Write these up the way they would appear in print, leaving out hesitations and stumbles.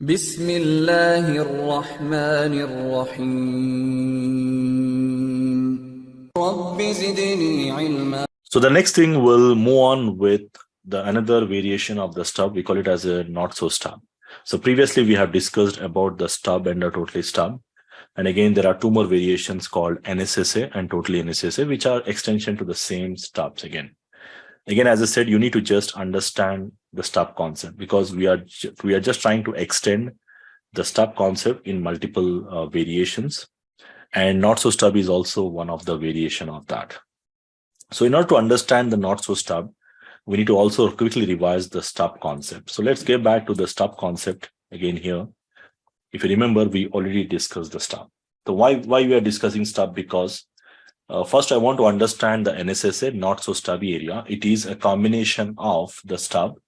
بسم الله الرحمن الرحيم رب زدني علما. So the next thing we'll move on with another variation of the stub. We call it as a not-so-stub. So previously we have discussed about the stub and the totally stub. And again, there are two more variations called NSSA and totally NSSA, which are extension to the same stubs again. Again, as I said, you need to just understand the stub concept because we are just trying to extend the stub concept in multiple variations. And not-so-stub is also one of the variation of that. So in order to understand the not-so-stub, we need to also quickly revise the stub concept. So let's get back to the stub concept again here. If you remember, we already discussed the stub. So why we are discussing stub? Because first I want to understand the NSSA Not-So-Stubby Area. It is a combination of the stub,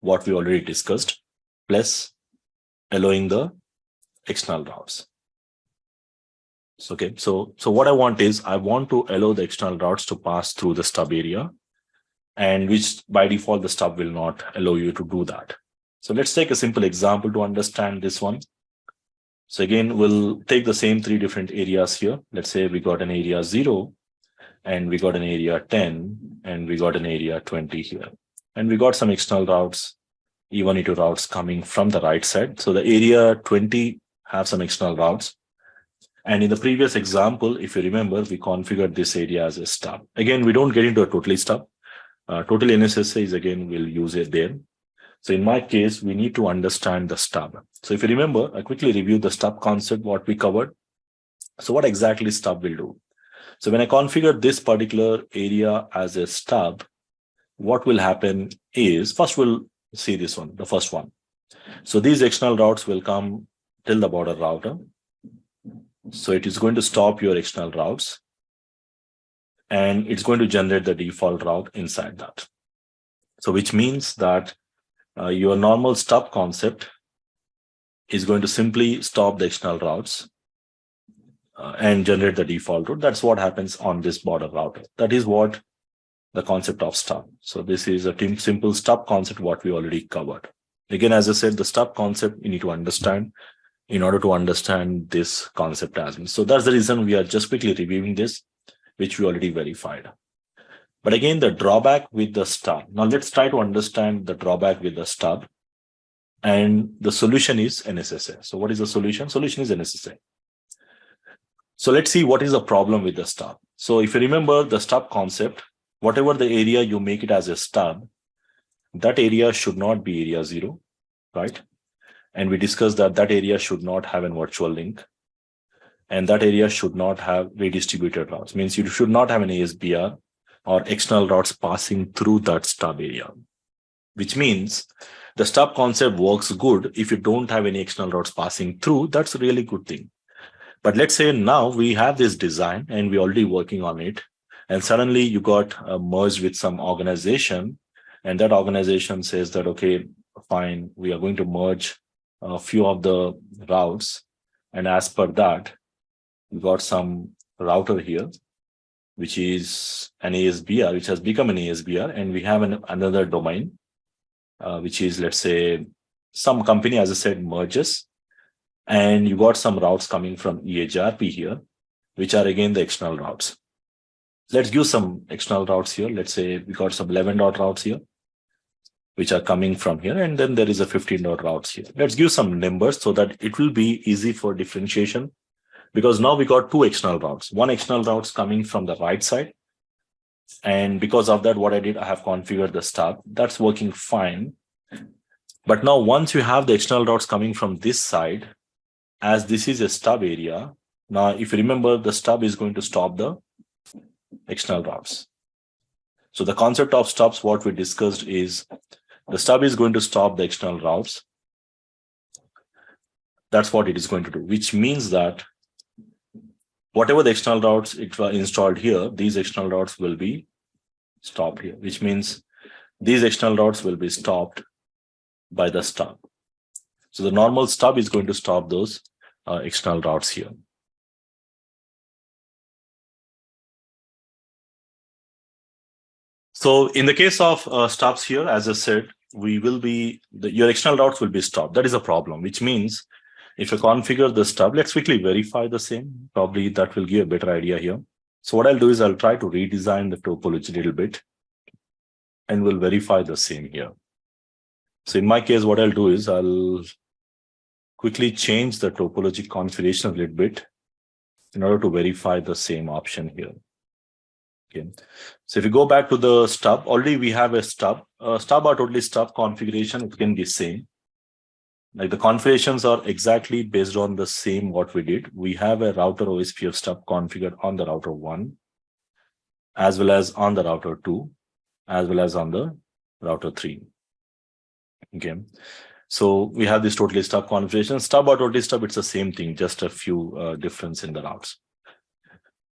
what we already discussed, plus allowing the external routes. Okay, so what I want is I want to allow the external routes to pass through the stub area, and which by default the stub will not allow you to do that. So let's take a simple example to understand this one. So again, we'll take the same three different areas here. Let's say we got an area 0, and we got an area 10, and we got an area 20 here. And we got some external routes, E1, E2 routes coming from the right side. So the area 20 have some external routes. And in the previous example, if you remember, we configured this area as a stub. Again, we don't get into a totally stub. Totally NSSA is again, we'll use it there. So in my case, we need to understand the stub. So if you remember, I quickly reviewed the stub concept, what we covered. So what exactly stub will do? So when I configure this particular area as a stub, what will happen is, first we'll see this one, the first one. So these external routes will come till the border router. So it is going to stop your external routes, and it's going to generate the default route inside that. So which means that your normal stub concept is going to simply stop the external routes and generate the default route. That's what happens on this border router. That is what the concept of stub. So this is a simple stub concept, what we already covered. Again, as I said, the stub concept you need to understand in order to understand this concept as well. So that's the reason we are just quickly reviewing this, which we already verified. But again, the drawback with the stub. Now let's try to understand the drawback with the stub. And the solution is NSSA. So what is the solution? Solution is NSSA. So let's see what is the problem with the stub. So if you remember the stub concept, whatever the area you make it as a stub, that area should not be area 0, right? And we discussed that that area should not have a virtual link. And that area should not have redistributed routes. Means you should not have an ASBR or external routes passing through that stub area. Which means the stub concept works good if you don't have any external routes passing through. That's a really good thing. But let's say now we have this design and we're already working on it. And suddenly you got merged with some organization. And that organization says that, okay, fine, we are going to merge a few of the routes, and as per that we got some router here which is an ASBR, which has become an ASBR, and we have another domain which is, let's say, some company, as I said, merges, and you got some routes coming from EHRP here, which are again the external routes. Let's give some external routes here. Let's say we got some 11 dot routes here which are coming from here, and then there is a 15 dot routes here. Let's give some numbers so that it will be easy for differentiation, because now we got two external routes. One external routes coming from the right side, and because of that, what I did, I have configured the stub. That's working fine. But now once you have the external routes coming from this side, as this is a stub area, now if you remember, the stub is going to stop the external routes. So the concept of stubs, what we discussed is, the stub is going to stop the external routes. That's what it is going to do, which means that whatever the external routes it was installed here, these external routes will be stopped here, which means these external routes will be stopped by the stub. So the normal stub is going to stop those external routes here. So in the case of stubs here, as I said, your external routes will be stopped. That is a problem, which means if you configure the stub, let's quickly verify the same. Probably that will give a better idea here. So what I'll do is I'll try to redesign the topology a little bit and we'll verify the same here. So in my case, what I'll do is I'll quickly change the topology configuration a little bit in order to verify the same option here. Okay. So if you go back to the stub, already we have a stub. Stub or totally stub configuration, it can be same. Like the configurations are exactly based on the same what we did. We have a router OSPF stub configured on the router 1, as well as on the router 2, as well as on the router 3. Okay. So we have this totally stub configuration. Stub or totally stub, it's the same thing, just a few difference in the routes.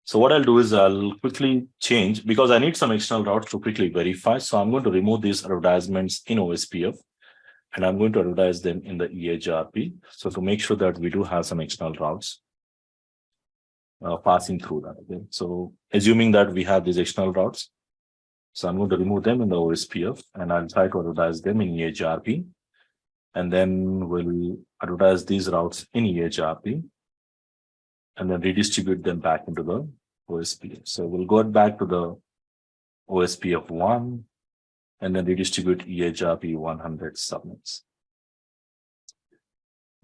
So what I'll do is I'll quickly change because I need some external routes to quickly verify. So I'm going to remove these advertisements in OSPF and I'm going to advertise them in the EHRP. So to make sure that we do have some external routes passing through that. Okay. So assuming that we have these external routes, so I'm going to remove them in the OSPF and I'll try to advertise them in EHRP. And then we'll advertise these routes in EHRP and then redistribute them back into the OSPF. So we'll go back to the OSPF 1 and then redistribute EHRP 100 subnets.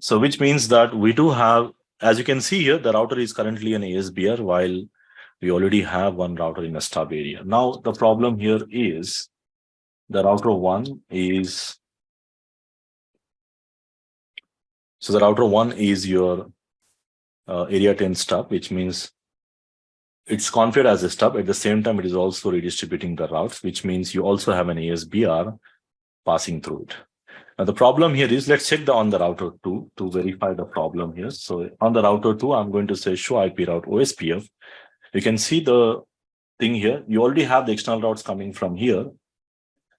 So which means that we do have, as you can see here, the router is currently an ASBR while we already have one router in a stub area. Now the problem here is the router 1 is, so the router 1 is your area 10 stub, which means it's configured as a stub. At the same time, it is also redistributing the routes, which means you also have an ASBR passing through it. Now, the problem here is, let's check on the router 2 to verify the problem here. So on the router 2, I'm going to say show IP route OSPF. You can see the thing here. You already have the external routes coming from here.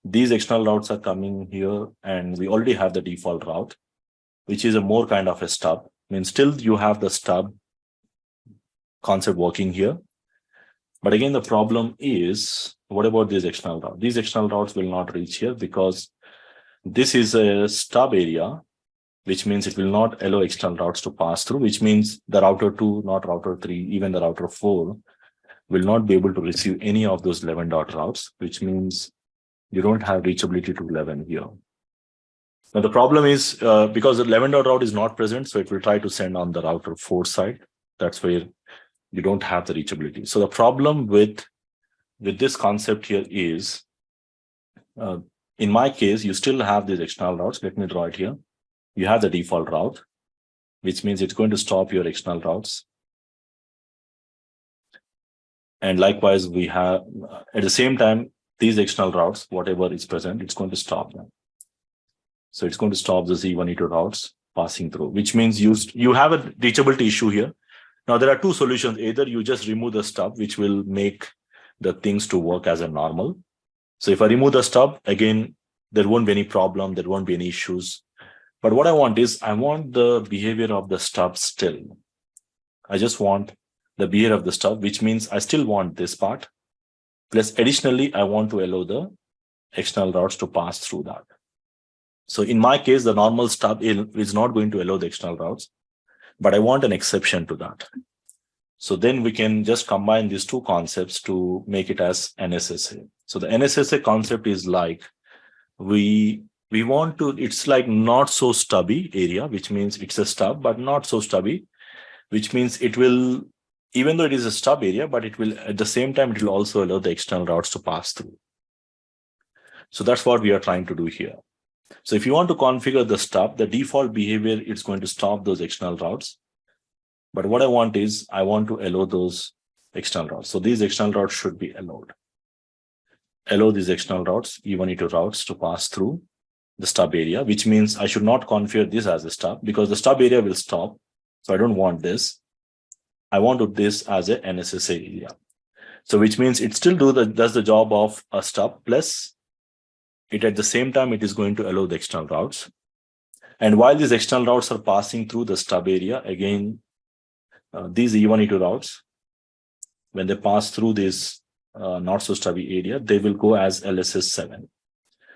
These external routes are coming here, and we already have the default route, which is a more kind of a stub. I mean, still you have the stub concept working here. But again, the problem is, what about these external routes? These external routes will not reach here because this is a stub area, which means it will not allow external routes to pass through, which means the router 2, not router 3, even the router 4 will not be able to receive any of those 11 dot routes, which means you don't have reachability to 11 here. Now, the problem is because the 11 dot route is not present, so it will try to send on the router 4 side. That's where you don't have the reachability. So the problem with this concept here is, in my case, you still have these external routes. Let me draw it here. You have the default route, which means it's going to stop your external routes. And likewise, we have, at the same time, these external routes, whatever is present, it's going to stop them. So it's going to stop the Z1E2 routes passing through, which means you have a reachability issue here. Now, there are two solutions. Either you just remove the stub, which will make the things to work as a normal. So if I remove the stub, again, there won't be any problem. There won't be any issues. But what I want is, I want the behavior of the stub still. I just want the behavior of the stub, which means I still want this part. Plus, additionally, I want to allow the external routes to pass through that. So in my case, the normal stub is not going to allow the external routes, but I want an exception to that. So then we can just combine these two concepts to make it as NSSA. So the NSSA concept is like, we want to, it's like not so stubby area, which means it's a stub, but not so stubby, which means it will, even though it is a stub area, but it will, at the same time, it will also allow the external routes to pass through. So that's what we are trying to do here. So if you want to configure the stub, the default behavior, it's going to stop those external routes. But what I want is, I want to allow those external routes. So these external routes should be allowed. Allow these external routes, E1E2 routes, to pass through the stub area, which means I should not configure this as a stub because the stub area will stop. So I don't want this. I want this as a NSSA area. So which means it still does the job of a stub, plus it at the same time, it is going to allow the external routes. And while these external routes are passing through the stub area, again, these E1E2 routes, when they pass through this not-so-stubby area, they will go as LSA 7.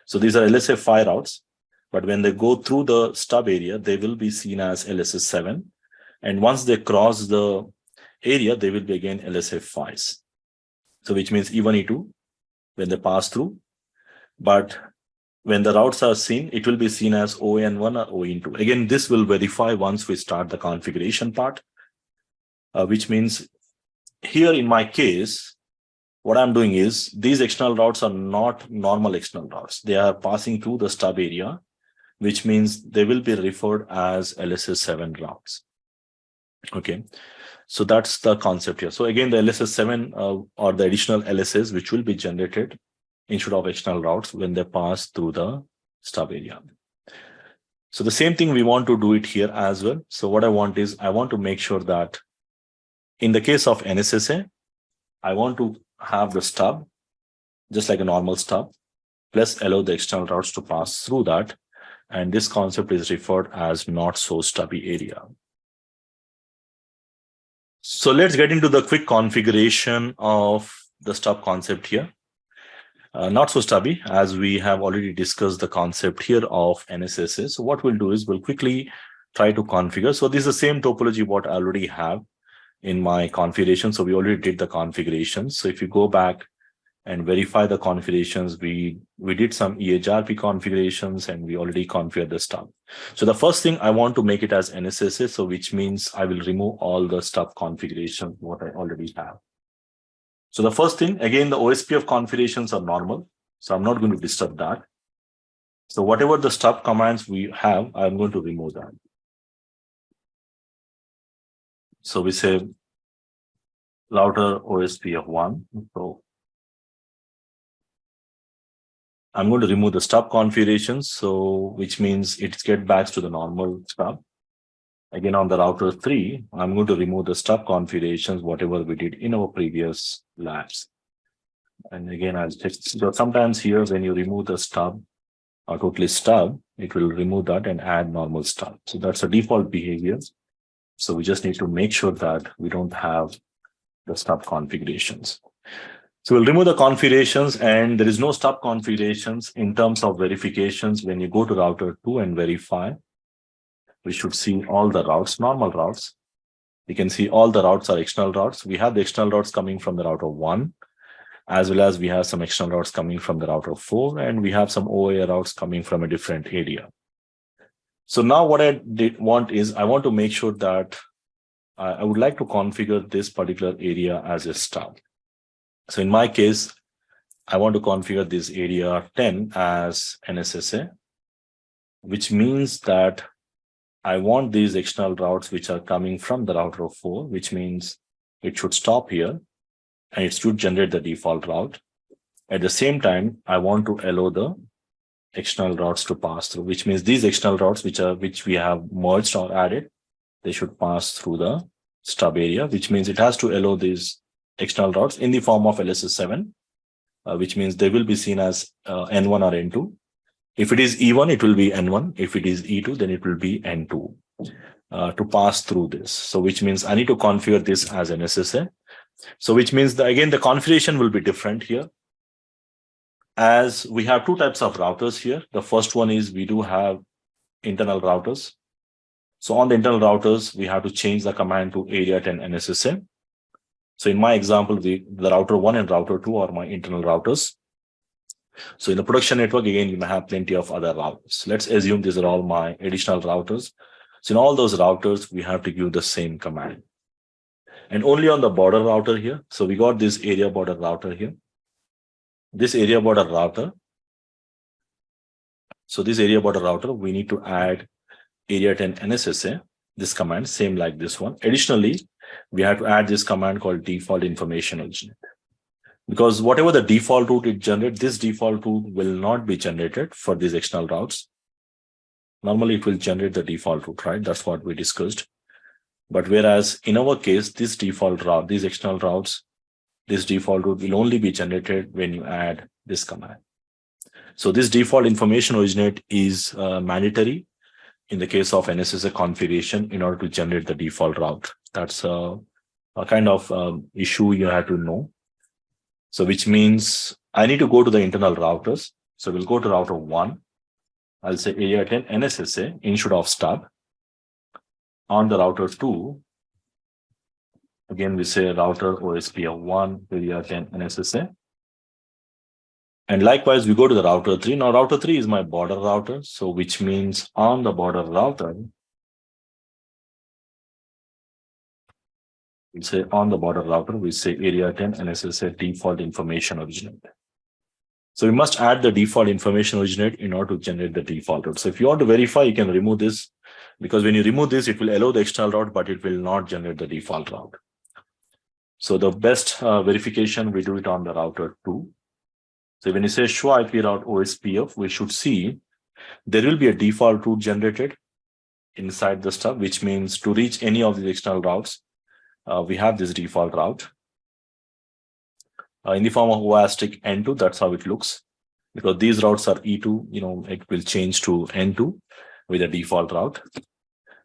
So these are LSA 5 routes, but when they go through the stub area, they will be seen as LSA 7. And once they cross the area, they will be again LSA 5s. So which means E1, E2 when they pass through. But when the routes are seen, it will be seen as ON1 or ON2. Again, this will verify once we start the configuration part, which means here in my case, what I'm doing is these external routes are not normal external routes. They are passing through the stub area, which means they will be referred as LSA 7 routes. Okay, so that's the concept here. So again, the LSA 7 or the additional LSAs which will be generated instead of external routes when they pass through the stub area. So the same thing we want to do it here as well. So what I want is I want to make sure that in the case of NSSA, I want to have the stub just like a normal stub, plus allow the external routes to pass through that. And this concept is referred as Not-So-Stubby Area. So let's get into the quick configuration of the stub concept here. Not-So-Stubby, as we have already discussed the concept here of NSSA. So what we'll do is we'll quickly try to configure. So this is the same topology what I already have in my configuration. So we already did the configurations. So if you go back and verify the configurations, we did some EHRP configurations and we already configured the stub. So the first thing I want to make it as NSSA, so which means I will remove all the stub configuration what I already have. So the first thing, again, the OSPF configurations are normal, so I'm not going to disturb that. So whatever the stub commands we have, I'm going to remove that. So we say router OSPF 1. So I'm going to remove the stub configurations, so which means it gets back to the normal stub. Again, on the router 3, I'm going to remove the stub configurations, whatever we did in our previous labs. And again, I'll just, so sometimes here when you remove the stub or totally stub, it will remove that and add normal stub. So that's a default behavior. So we just need to make sure that we don't have the stub configurations. So we'll remove the configurations, and there is no stub configurations in terms of verifications. When you go to router 2 and verify, we should see all the routes, normal routes. You can see all the routes are external routes. We have the external routes coming from the router 1, as well as we have some external routes coming from the router 4, and we have some OA routes coming from a different area. So now what I want is I want to make sure that I would like to configure this particular area as a stub. So in my case, I want to configure this area 10 as NSSA, which means that I want these external routes which are coming from the router 4, which means it should stop here and it should generate the default route. At the same time, I want to allow the external routes to pass through, which means these external routes which we have merged or added, they should pass through the stub area, which means it has to allow these external routes in the form of LSA 7, which means they will be seen as N1 or N2. If it is E1, it will be N1. If it is E2, then it will be N2 to pass through this. So which means I need to configure this as an SSA. So which means that again, the configuration will be different here. As we have two types of routers here. The first one is we do have internal routers. So on the internal routers, we have to change the command to area 10 NSSA. So in my example, the router 1 and router 2 are my internal routers. So in the production network, again, you may have plenty of other routers. Let's assume these are all my additional routers. So in all those routers, we have to give the same command. And only on the border router here. So we got this area border router here. This area border router. So this area border router, we need to add area 10 NSSA, this command, same like this one. Additionally, we have to add this command called default information originate. Because whatever the default route it generates, this default route will not be generated for these external routes. Normally, it will generate the default route, right? That's what we discussed. But whereas in our case, this default route, these external routes, this default route will only be generated when you add this command. So this default information originate is mandatory in the case of NSSA configuration in order to generate the default route. That's a kind of issue you have to know. So which means I need to go to the internal routers. So we'll go to router 1. I'll say area 10 NSSA instead of stub. On the router 2, again, we say router OSPF 1, area 10 NSSA. And likewise, we go to the router 3. Now, router 3 is my border router. So which means on the border router, we say on the border router, we say area 10 NSSA default information originate. So we must add the default information originate in order to generate the default route. So if you want to verify, you can remove this, because when you remove this, it will allow the external route, but it will not generate the default route. So the best verification, we do it on the router 2. So when you say show IP route OSPF, we should see there will be a default route generated inside the stub, which means to reach any of these external routes, we have this default route. In the form of OASTIC N2, that's how it looks. Because these routes are E2, it will change to N2 with a default route,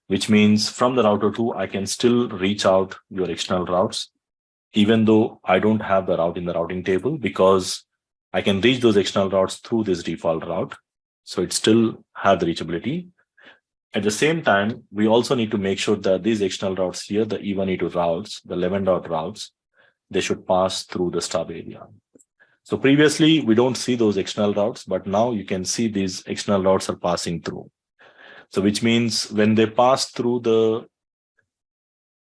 which means from the router 2, I can still reach out your external routes, even though I don't have the route in the routing table, because I can reach those external routes through this default route. So it still have the reachability. At the same time, we also need to make sure that these external routes here, the E1, E2 routes, the 11 dot routes, they should pass through the stub area. So previously, we don't see those external routes, but now you can see these external routes are passing through. So which means when they pass through the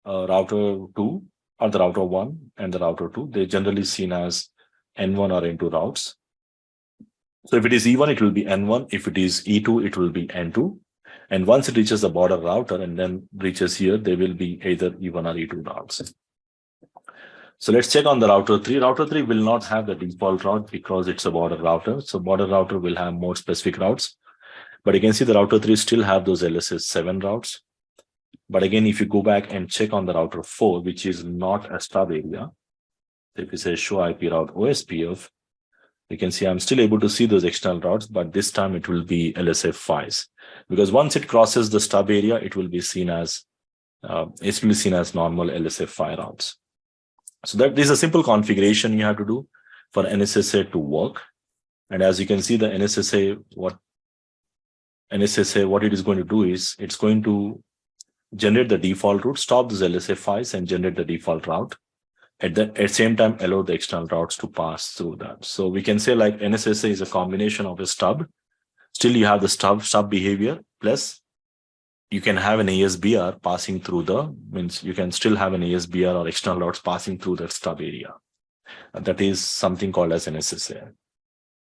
router 2 or the router 1 and the router 2, they're generally seen as N1 or N2 routes. So if it is E1, it will be N1. If it is E2, it will be N2. And once it reaches the border router and then reaches here, they will be either E1 or E2 routes. So let's check on the router 3. Router 3 will not have the default route because it's a border router. So border router will have more specific routes. But you can see the router 3 still have those LSA 7 routes. But again, if you go back and check on the router 4, which is not a stub area, if you say show IP route OSPF, you can see I'm still able to see those external routes, but this time it will be LSA 5s. Because once it crosses the stub area, it will be seen as normal LSA 5 routes. So that is a simple configuration you have to do for NSSA to work. And as you can see, the NSSA, what it is going to do is it's going to generate the default route, stop those LSA 5s and generate the default route. At the same time, allow the external routes to pass through that. So we can say like NSSA is a combination of a stub. Still you have the stub behavior, plus you can have an ASBR passing through means you can still have an ASBR or external routes passing through that stub area. And that is something called as NSSA.